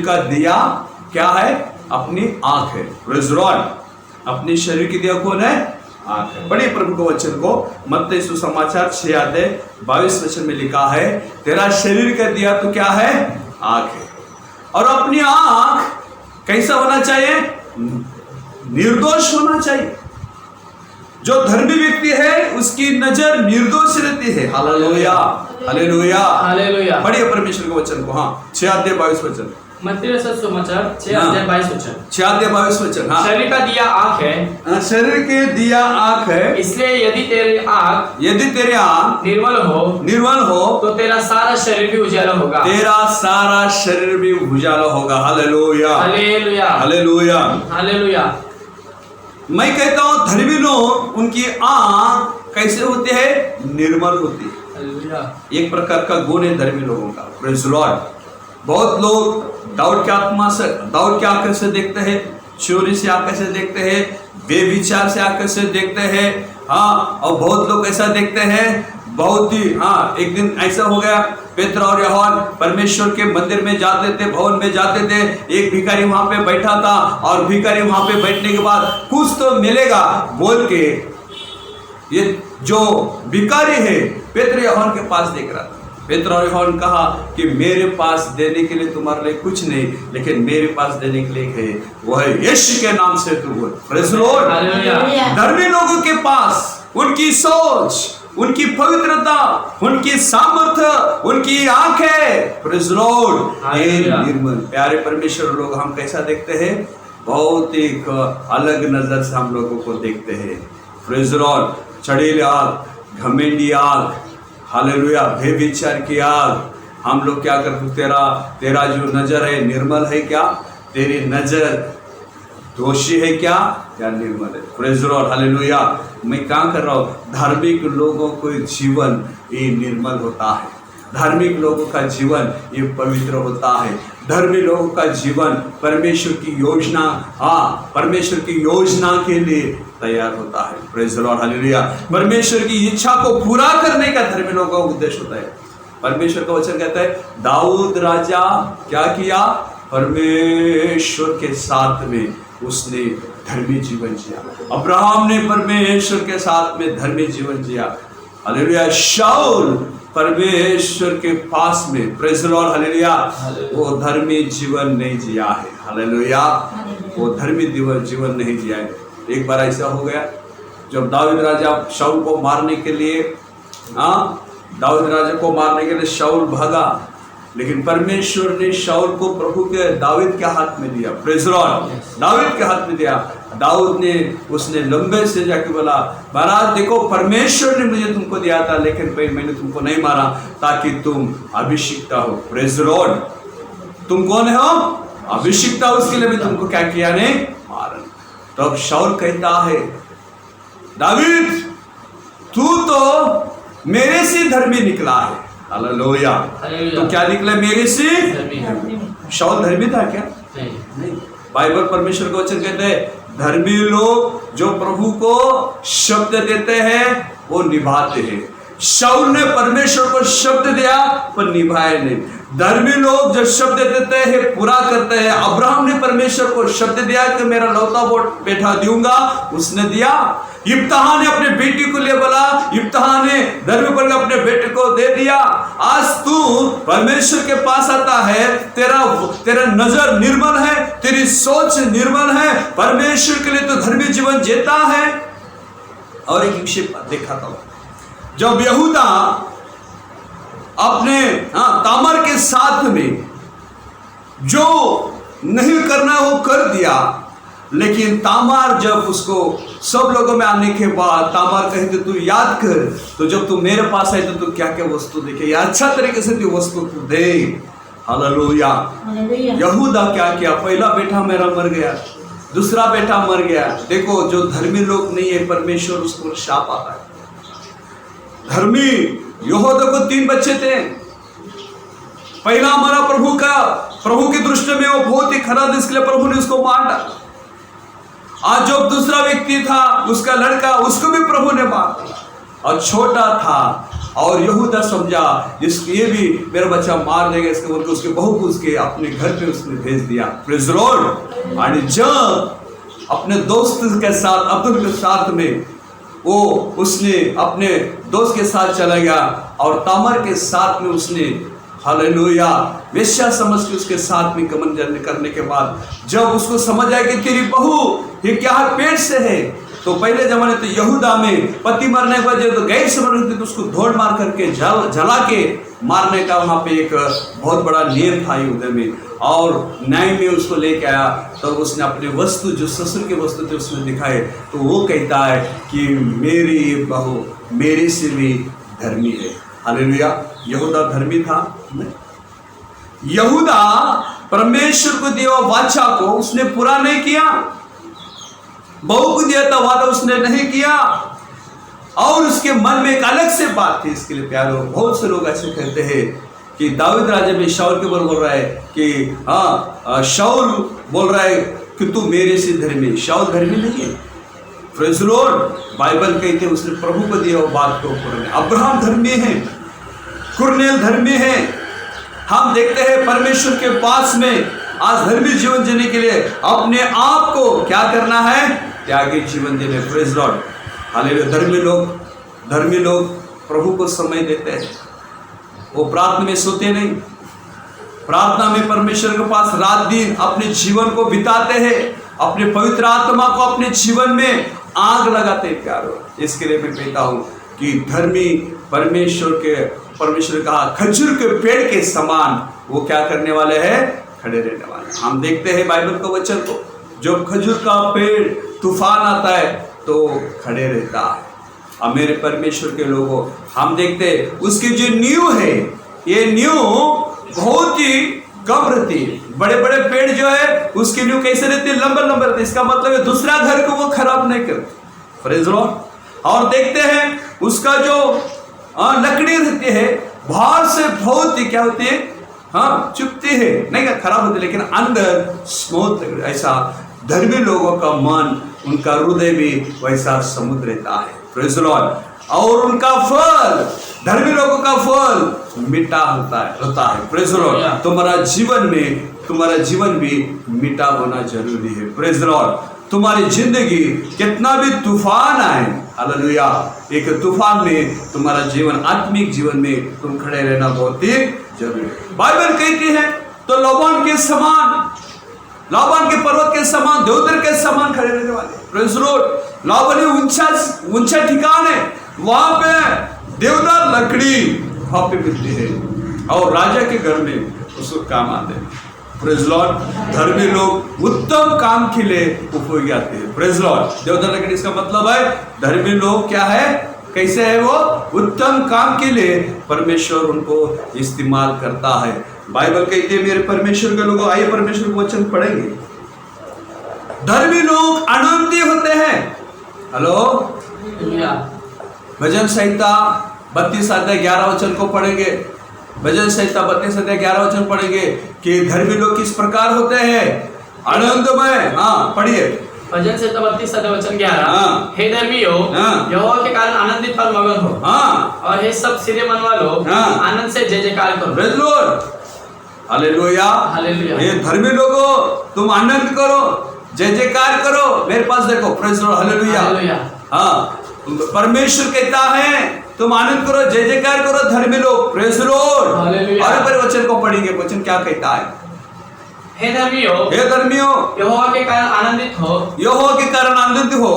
का दिया क्या है? अपनी आंख है। Praise the Lord. अपने शरीर की दिया कौन है? आंख है। पढ़िए प्रभु के वचन को। मत्ती सुसमाचार 6:22 वचन में लिखा है, तेरा शरीर का दिया तो क्या है? आंख है। और अपनी आंख कैसा होना चाहिए? निर्दोष होना चाहिए। जो धर्मी व्यक्ति है उसकी नजर निर्दोष रहती है। Hallelujah, hallelujah, hallelujah. पढ़िए परमेश्वर के वचन को। हाँ, 6:22 वचन। मत्ती रचित सुसमाचार 6:22 वचन। 6:22 वचन। हाँ, शरीर का दिया आँख है, शरीर के दिया आँख है, इसलिए यदि तेरी आँख निर्मल हो तो तेरा सारा शरीर भी उजाला होगा। तेरा सारा शरीर भी उजाला होगा। Hallelujah, hallelujah, hallelujah, hallelujah. मैं कहता हूँ धर्मी लोग उनकी आँख कैसे होती है? निर्मल होती है। हालेलुया। एक प्रकार का गुण है धर्मी लोगों का। Praise Lord. बहुत लोग दाऊद की आंखें से देखते हैं, चोरी से आंखें से देखते हैं, बेविचार से आंखें से देखते हैं। हाँ, और बहुत लोग ऐसा देखते हैं, बहुत ही। हाँ, एक दिन ऐसा हो गया, पेत्र और यूहन्ना परमेश्वर के मंदिर में जाते थे, भवन में जाते थे। एक भिखारी वहां पे बैठा था और भिखारी वहां पे बैठने के बाद कुछ तो मिलेगा बोल के ये जो भिखारी है पेत्र यूहन्ना के पास देख रहा था। पेत्र और यूहन्ना कहा कि मेरे पास देने के लिए तुम्हारे लिए कुछ नहीं, लेकिन मेरे पास देने के लिए है, वो है यीशु के नाम से तू बोल। Praise Lord. धर्मी लोगों के पास उनकी सोच, उनकी पवित्रता, उनकी सामर्थ्य, उनकी आंखें, प्रेज़ लॉर्ड, ये निर्मल। प्यारे परमेश्वर लोग हम कैसा देखते हैं? बहुत एक अलग नजर से हम लोगों को देखते हैं। Praise Lord. चढ़ेल आग, घमंडी आग, हालेलुया, बेविचार की आग। हम लोग क्या करते? तेरा जो नजर है निर्मल है क्या? तेरी नजर दोषी है क्या या निर्मल है? Praise Lord, hallelujah. मैं क्या कर रहा हूँ? धार्मिक लोगों को जीवन ये निर्मल होता है, धार्मिक लोगों का जीवन ये पवित्र होता है, धर्मी लोगों का जीवन परमेश्वर की योजना, हाँ, परमेश्वर की योजना के लिए तैयार होता है। Praise the Lord, hallelujah. परमेश्वर की इच्छा को पूरा करने का धर्मी लोगों का उद्देश्य होता है। परमेश्वर का वचन कहता है दाऊद राजा क्या किया? परमेश्वर के साथ में उसने धर्मी जीवन जिया। अब्राहम ने परमेश्वर के साथ में धर्मी जीवन जिया। हालेलुया। शाऊल परमेश्वर के पास में, प्रेज़ द लॉर्ड, हालेलुया, वो धर्मी जीवन नहीं जिया है। हालेलुया, वो धर्मी जीवन नहीं जिया है। एक बार ऐसा हो गया जब दाऊद राजा शाऊल को मारने के लिए, दाऊद राजा को मारने के लिए शाऊल भागा, लेकिन परमेश्वर ने शाऊल को प्रभु के दाऊद के हाथ में दिया। प्रेज़ द लॉर्ड, दाऊद के हाथ में दिया। दाऊद ने उसने लंबे से जाके बोला, महाराज देखो परमेश्वर ने मुझे तुमको दिया था, लेकिन मैंने तुमको नहीं मारा ताकि तुम अभिषिक्ता हो। Praise the Lord. तुम कौन हो? अभिषिक्ता, उसके लिए मैं तुमको क्या किया? नहीं मारा। तब शाऊल कहता है, दाऊद तू तो मेरे से धर्मी निकला है। हालेलुया। तो क्या निकला? मेरे से शाऊल धर्मी था क्या? नहीं। बाइबल परमेश्वर का वचन कहते हैं धर्मी लोग जो प्रभु को शब्द देते हैं वो निभाते हैं। शाऊल ने परमेश्वर को शब्द दिया पर निभाए नहीं। धर्मी लोग जो शब्द देते हैं पूरा करते हैं। अब्राहम ने परमेश्वर को शब्द दिया कि मेरा लौता बेटा दूंगा, उसने दिया। इब्ताहा ने अपने बेटी को लिए बोला, इब्ताहा ने धर्मी पर अपने बेटे को दे दिया। आज तू परमेश्वर के पास आता है, तेरा नजर निर्मल है, तेरी सोच निर्मल है, परमेश्वर के लिए तो धर्मी जीवन जीता है। और एक विषय देखा था, जब यहूदा अपने तामर के साथ में जो नहीं करना वो कर दिया, लेकिन तामार जब उसको सब लोगों में आने के बाद तामार कहते तू याद कर, तो जब तू मेरे पास आए तो तू क्या क्या वस्तु देखे, या अच्छा तरीके से तू वस्तु तू दे। हालेलुया। यहूदा क्या किया? पहला बेटा मेरा मर गया, दूसरा बेटा मर गया। देखो जो धर्मी लोग नहीं है परमेश्वर उसको शाप आता है। धर्मी यहूदा को 3 बच्चे थे। पहला हमारा प्रभु की दृष्टि में वो बहुत ही खराब, इसलिए प्रभु ने उसको मार डाला। आज जो दूसरा व्यक्ति था उसका लड़का, उसको भी प्रभु ने मार दिया। और छोटा था और यहूदा समझा ये भी मेरा बच्चा मार देगा, इसके बोल के उसके बहू को उसके अपने घर पे उसने भेज दिया। Praise the Lord. और जब अपने दोस्त के साथ अब्दुल के साथ में वो उसने अपने दोस्त के साथ चला गया और तामर के साथ में उसने हालेलुया। वेश्या समझ के उसके साथ में गमन करने के बाद जब उसको समझ आया कि तेरी बहू ये क्या पेट से है, तो पहले जमाने तो यहूदा में पति मरने के बाद जब तो गैर समझ थी तो उसको धोड़ मार करके जला के मारने का वहाँ पे एक बहुत बड़ा नियम था यहूदा में। और न्याय में उसको लेके आया तो उसने अपने वस्तु जो ससुर के वस्तु थे उसने दिखाए, तो वो कहता है कि मेरी बहू मेरे से भी धर्मी है। हालेलुया। यहूदा धर्मी था? यहूदा परमेश्वर को दिया वाचा को उसने पूरा नहीं किया, बहू को दिया था वादा उसने नहीं किया, और उसके मन में एक अलग से बात थी। इसके लिए प्यारो, बहुत से लोग ऐसे कहते हैं कि दाऊद राजा में शाऊल के बोल रहा है कि शाऊल बोल रहा है कि तू मेरे से धर्मी। शाऊल धर्मी नहीं है। Praise the Lord. बाइबल कहते हैं उसने प्रभु को दिया वो बात को पूरा। अब्राहम धर्मी है, कुरनेल धर्मी है। हम देखते हैं परमेश्वर के पास में आज धर्मी जीवन जीने के लिए अपने आप को क्या करना है? त्यागी जीवन जीने। Praise the Lord. हालेलुया। धर्मी लोग प्रभु को समय देते हैं, वो प्रार्थना में सोते नहीं, प्रार्थना में परमेश्वर के पास रात दिन अपने जीवन को बिताते हैं, अपने पवित्र आत्मा को अपने जीवन में आग लगाते हैं प्यारो। इसके लिए मैं कहता हूँ कि धर्मी परमेश्वर कहा खजूर के पेड़ के समान वो क्या करने वाले हैं? खड़े रहने वाले। हम देखते हैं बाइबल को वचन को, जब खजूर का पेड़ तूफान आता है तो खड़े रहता है। अब मेरे परमेश्वर के लोगों, हम देखते हैं उसकी जो नींव है, ये नींव बहुत ही कम रहती है। बड़े बड़े पेड़ जो है उसकी नींव कैसे रहती है? लंबे लंबे रहती है। इसका मतलब है दूसरा घर को वो खराब नहीं करती। Praise the Lord. और देखते हैं उसका जो लकड़ी रहती है बाहर से बहुत ही क्या होती है? हाँ, चुपती है, नहीं खराब होती, लेकिन अंदर स्मूथ। ऐसा धर्मी लोगों का मन, उनका हृदय भी वैसा समुद्र रहता है। Praise the Lord. और उनका फल, धर्मी लोगों का फल मीठा होता है। Praise the Lord. तुम्हारा जीवन भी मीठा होना जरूरी है। Praise the Lord. तुम्हारी जिंदगी कितना भी तूफान आए, हालेलुया, एक तूफान में तुम्हारा जीवन, आत्मिक जीवन में तुम खड़े रहना बहुत ही जरूरी है। बाइबल कहती है तो लोबान के पर्वत के समान, देवदार के समान खड़े रहने वाले। Praise the Lord. लोबान ऊंचा ठिकान है, वहां पे देवदार लकड़ी वहां पे मिलती है और राजा के घर में उसको काम आते हैं। Praise the Lord. धर्मी लोग उत्तम काम के लिए उपयोगी आते हैं। Praise the Lord. देवदार लकड़ी इसका मतलब है धर्मी लोग क्या है, कैसे है वो? उत्तम काम के लिए परमेश्वर उनको इस्तेमाल करता है। बाइबल कहती है मेरे परमेश्वर के लोगों, आइए परमेश्वर को वचन पढ़ेंगे। धर्मी लोग आनंदी होते हैं। हेलो, भजन संहिता 32 अध्याय 11 वचन को पढ़ेंगे। भजन संहिता 32 अध्याय 11 वचन पढ़ेंगे कि धर्मी लोग किस प्रकार होते हैं? आनंदमय। हाँ, पढ़िए। भजन संहिता 32 अध्याय वचन 11। हाँ। हे धर्मियों, यहोवा के कारण आनंदित और मगन हो। हाँ। और हे सब सिरे मन वालों, हाँ। आनंद से जय जयकार करो। Praise the Lord. Hallelujah. Hallelujah. ये धर्मी लोगों, तुम आनंद करो, जय जयकार करो। मेरे पास देखो। Praise the Lord. Hallelujah. Hallelujah. हाँ, परमेश्वर कहता है तुम आनंद करो, जय जयकार करो धर्मी लोग। Praise the Lord. हालेलुया। और पर वचन को पढ़ेंगे। वचन क्या कहता है? हे धर्मियों, यहोवा के कारण आनंदित हो, यहोवा के कारण आनंदित हो,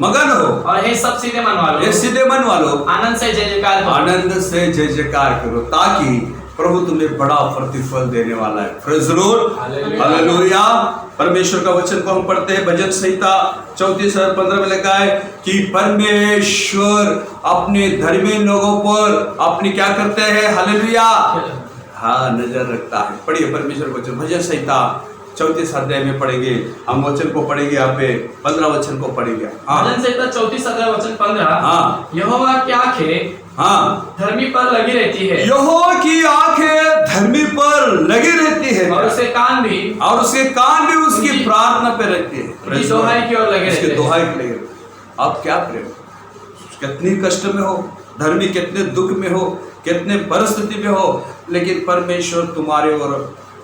मगन हो। और हे सब सीधे मन वालों, ये सीधे मन वालों, आनंद से जय जयकार करो। आनंद से जय जयकार करो, ताकि प्रभु तुम्हें बड़ा प्रतिफल देने वाला है। Praise the Lord. हालेलुया। परमेश्वर का वचन को हम पढ़ते हैं। भजन संहिता 34:15 में लिखा है कि परमेश्वर अपने धर्मी लोगों पर अपनी क्या करते हैं? हालेलुया। हाँ, नजर रखता है। पढ़िए परमेश्वर वचन। भजन संहिता 34 अध्याय में पढ़ेंगे हम। वचन को पढ़ेंगे यहाँ पे 15 वचन को पढ़ेंगे। हाँ। भजन संहिता 34 अध्याय वचन 15। हाँ। यहोवा की आंखें हाँ धर्मी पर लगी रहती है, यहोवा की आंखें धर्मी पर लगी रहती है, और उसके कान भी उसकी प्रार्थना पे रहती है, उसकी दोहाई की ओर लगे रहते हैं। दोहाई की लगे। आप क्या करें? कितनी कष्ट में हो, धर्मी कितने दुख में हो, कितने परिस्थिति में हो, लेकिन परमेश्वर तुम्हारे ओर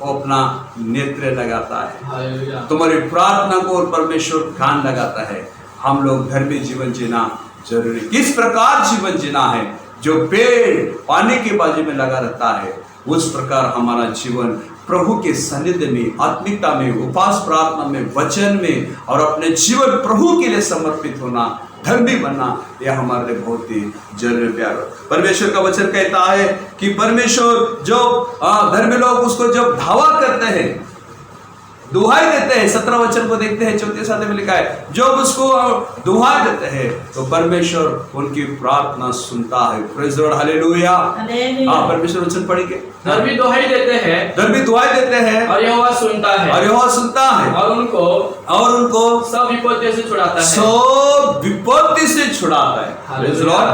अपना नेत्र लगाता है, तुम्हारी प्रार्थना को और परमेश्वर कान लगाता है। हम लोग धर्मी जीवन जीना जरूरी। किस प्रकार जीवन जीना है? जो पेड़ पानी के बाजू में लगा रहता है, उस प्रकार हमारा जीवन प्रभु के सानिध्य में, आत्मिकता में, उपास प्रार्थना में, वचन में और अपने जीवन प्रभु के लिए समर्पित होना, धर्मी बनना, यह हमारे लिए बहुत ही जरूरी प्यार। परमेश्वर का वचन कहता है कि परमेश्वर जो धर्मी लोग उसको जब धावा करते हैं, दुहाई देते हैं, 17 वचन को देखते हैं, 34 में लिखा है, जब उसको दुहाई देते हैं तो परमेश्वर उनकी प्रार्थना सुनता है। Praise the Lord, hallelujah. परमेश्वर वचन पढ़ेंगे। धर्मी दुहाई देते हैं, धर्मी दुहाई देते हैं और यहोवा सुनता है, और यहोवा सुनता है, और उनको सब विपत्ति से छुड़ाता है, सब विपत्ति से छुड़ाता है। Praise the Lord,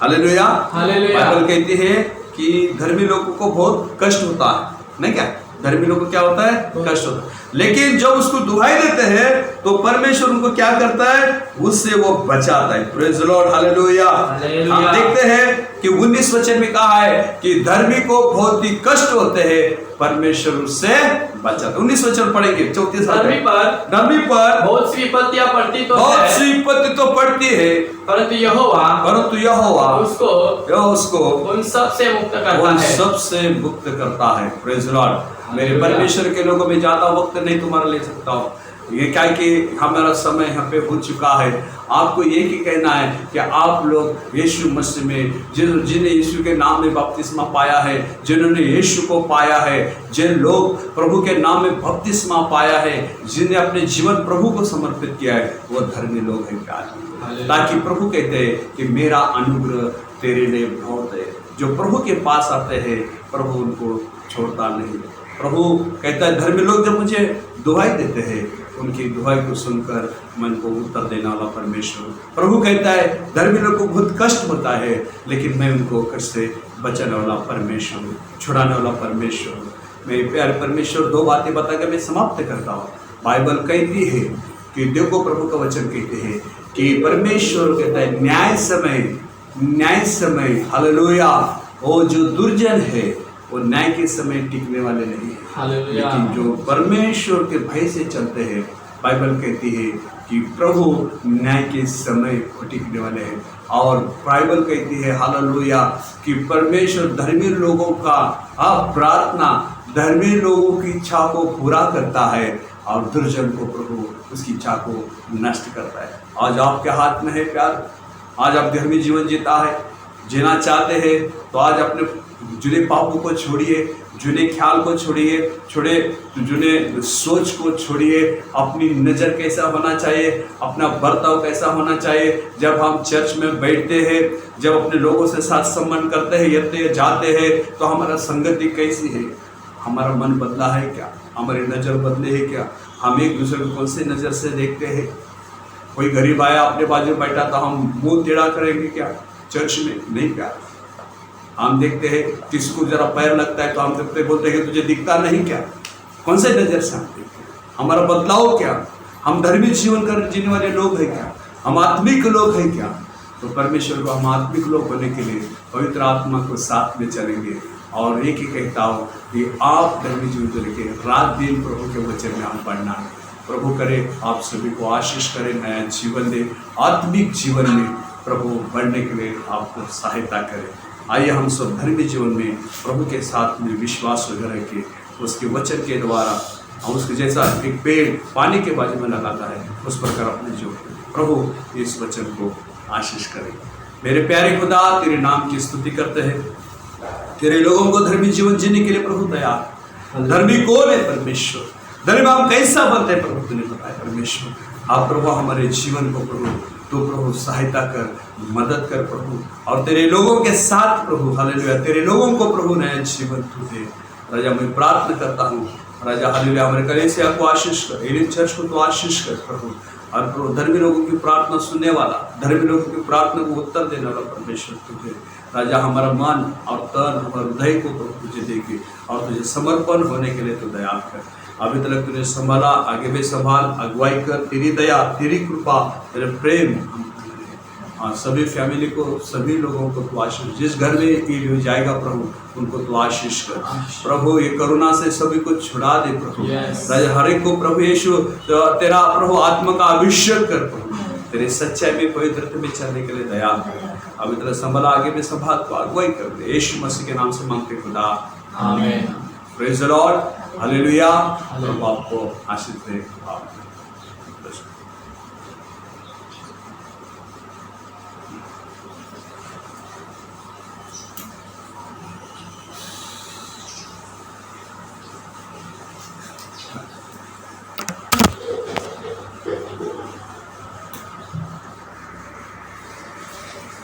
hallelujah. Bible कहती है कि धर्मी लोगों को बहुत कष्ट होता है, नहीं क्या? धर्मी लोगों को क्या होता है? कष्ट होता है। लेकिन जब उसको दुहाई देते हैं तो परमेश्वर उनको क्या करता है? उससे वो बचाता है। Praise the Lord, hallelujah. हम देखते हैं कि 19 वचन में कहा है कि धर्मी को बहुत ही कष्ट होते हैं, परमेश्वर उससे बचाता है। 19 वचन पढ़ेंगे, 34 धर्मी पर बहुत सी विपत्तियां पड़ती तो बहुत सी विपत्ति तो पड़ती है, परंतु यहोवा उसको उन सब से मुक्त करता है, सबसे मुक्त करता है। Praise the Lord. मेरे परमेश्वर के लोगों में ज्यादा वक्त नहीं तुम्हारा ले सकता हूँ, ये क्या कि हमारा समय यहाँ पे हो चुका है। आपको एक ही कहना है कि आप लोग यीशु मसीह में जिन्हें यीशु के नाम में बपतिस्मा पाया है, जिन्होंने यीशु को पाया है, जिन लोग प्रभु के नाम में बपतिस्मा पाया है, जिन्हें अपने जीवन प्रभु को समर्पित किया है, वो धर्मी लोग हैं प्यार। ताकि प्रभु कहते हैं कि मेरा अनुग्रह तेरे लिए बहुत है। जो प्रभु के पास आते हैं प्रभु उनको छोड़ता नहीं। प्रभु कहता है धर्मी लोग जब मुझे दुहाई देते हैं, उनकी दुहाई को सुनकर मन को उत्तर देने वाला परमेश्वर। प्रभु कहता है धर्मी लोग को बहुत कष्ट होता है, लेकिन मैं उनको कष्ट से बचाने वाला परमेश्वर, छुड़ाने वाला परमेश्वर। मेरे प्यारे परमेश्वर, 2 बातें बता कर मैं समाप्त करता हूँ। बाइबल कहती है कि देखो, प्रभु का वचन कहते हैं कि परमेश्वर कहता है न्याय समय, हालेलुया, वो जो दुर्जन है वो न्याय के समय टिकने वाले नहीं है, लेकिन जो परमेश्वर के भय से चलते हैं, बाइबल कहती है कि प्रभु न्याय के समय टिकने वाले हैं। और बाइबल कहती है हालेलुया कि परमेश्वर धर्मी लोगों का प्रार्थना, धर्मी लोगों की इच्छा को पूरा करता है और दुर्जन को प्रभु उसकी इच्छा को नष्ट करता है। आज आपके हाथ में है प्यार। आज आप धर्मी जीवन जीना चाहते हैं तो आज अपने जुने पापों को छोड़िए, जुने ख्याल को छोड़िए, जुने सोच को छोड़िए। अपनी नज़र कैसा होना चाहिए, अपना बर्ताव कैसा होना चाहिए, जब हम चर्च में बैठते हैं, जब अपने लोगों से साथ संबंध करते हैं, यते जाते हैं, तो हमारा संगति कैसी है? हमारा मन बदला है क्या? हमारी नज़र बदले है क्या? हम एक दूसरे को कौन सी नज़र से देखते हैं? कोई गरीब आया अपने बाजू बैठा तो हम मुंह टेढ़ा करेंगे क्या? चर्च में नहीं प्यार। हम देखते हैं किसको जरा पैर लगता है तो हम सबसे बोलते हैं कि तुझे दिखता नहीं क्या? कौन से नज़र से हम देखते हैं? हमारा बदलाव क्या? हम धर्मी जीवन कर जीने वाले लोग हैं क्या? हम आत्मिक लोग हैं क्या? तो परमेश्वर को हम आत्मिक लोग बनने के लिए पवित्र आत्मा को साथ में चलेंगे। और एक ही कहता हूँ कि आप धर्मी जीवन लेके रात दिन प्रभु के वचन में हम पढ़ना है। प्रभु करे आप सभी को आशीष करे, नया जीवन दे, आत्मिक जीवन में प्रभु बढ़ने के लिए आपको सहायता करे। आइए हम सब धर्मी जीवन में प्रभु के साथ में विश्वास वगैरह के उसके वचन के द्वारा हम उसके जैसा एक पेड़ पानी के बाजू में लगाता है, उस प्रकार अपने जीवन प्रभु इस वचन को आशीष करे। मेरे प्यारे खुदा, तेरे नाम की स्तुति करते हैं। तेरे लोगों को धर्मी जीवन जीने के लिए प्रभु तैयार। धर्मी कौन है? परमेश्वर। धर्मी हम कैसा बनते हैं प्रभु तूने बताया परमेश्वर। आप प्रभु हमारे जीवन को प्रभु सहायता कर, मदद कर प्रभु, और तेरे लोगों के साथ प्रभु हालेलुया तेरे लोगों को प्रभु नया जीवन तू दे। राजा मैं प्रार्थना करता हूँ राजा हालेलुया हमारे कलीसिया को आशीष कर, एलियन चर्च को तो आशीष कर प्रभु, और प्रभु धर्मी लोगों की प्रार्थना सुनने वाला, धर्मी लोगों की प्रार्थना को उत्तर देने वाला परमेश्वर तू दे। राजा हमारा मन और तन, हमारे हृदय को प्रभु तुझे देगी और तुझे समर्पण होने के लिए तू दया कर। अभी तक तूने संभाला, आगे भी संभाल, अगुवाई कर। तेरी दया, तेरी कृपा, तेरे प्रेम सभी फैमिली को, सभी लोगों को तू आशीष, जिस घर में ये जाएगा प्रभु उनको तू आशीष कर प्रभु। ये करुणा से सभी को छुड़ा दे प्रभु। राजा हर एक को प्रभु यीशु तेरा प्रभु आत्मा का अभिषेक कर प्रभु, तेरे सच्चाई में पवित्रता में चलने के लिए दया कर। अभी तरह संभाला, आगे में संभाल को अगुवाई कर दे। यीशु मसीह के नाम से मांगते खुदा, आमीन। Praise the Lord, hallelujah. प्रभु आपको आशीष दे। आमीन।